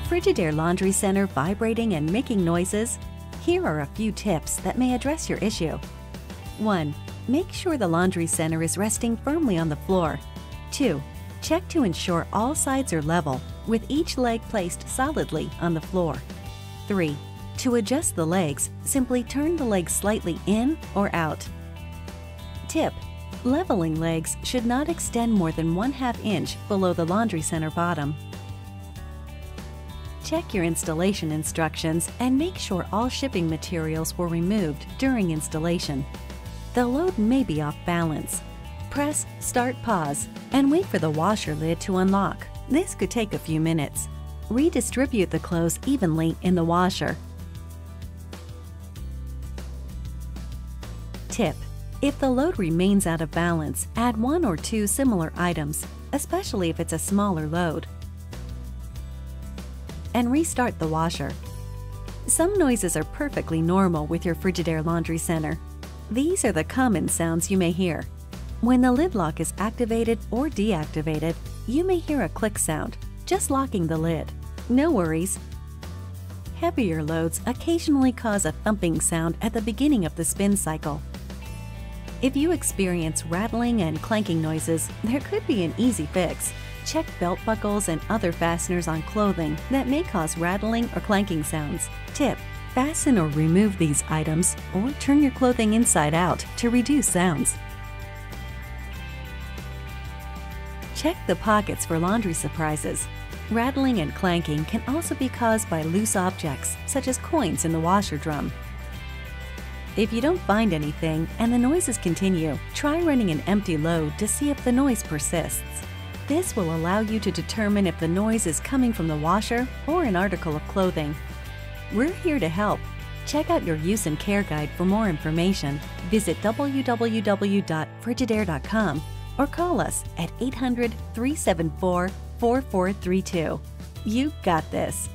Frigidaire Laundry Center vibrating and making noises? Here are a few tips that may address your issue. 1. Make sure the laundry center is resting firmly on the floor. 2. Check to ensure all sides are level, with each leg placed solidly on the floor. 3. To adjust the legs, simply turn the legs slightly in or out. Tip: leveling legs should not extend more than 1/2 inch below the laundry center bottom. Check your installation instructions and make sure all shipping materials were removed during installation. The load may be off balance. Press Start Pause and wait for the washer lid to unlock. This could take a few minutes. Redistribute the clothes evenly in the washer. Tip: if the load remains out of balance, add 1 or 2 similar items, especially if it's a smaller load, and restart the washer. Some noises are perfectly normal with your Frigidaire Laundry Center. These are the common sounds you may hear. When the lid lock is activated or deactivated, you may hear a click sound, just locking the lid. No worries. Heavier loads occasionally cause a thumping sound at the beginning of the spin cycle. If you experience rattling and clanking noises, there could be an easy fix. Check belt buckles and other fasteners on clothing that may cause rattling or clanking sounds. Tip: fasten or remove these items or turn your clothing inside out to reduce sounds. Check the pockets for laundry surprises. Rattling and clanking can also be caused by loose objects, such as coins in the washer drum. If you don't find anything and the noises continue, try running an empty load to see if the noise persists. This will allow you to determine if the noise is coming from the washer or an article of clothing. We're here to help. Check out your use and care guide for more information. Visit www.frigidaire.com or call us at 800-374-4432. You got this.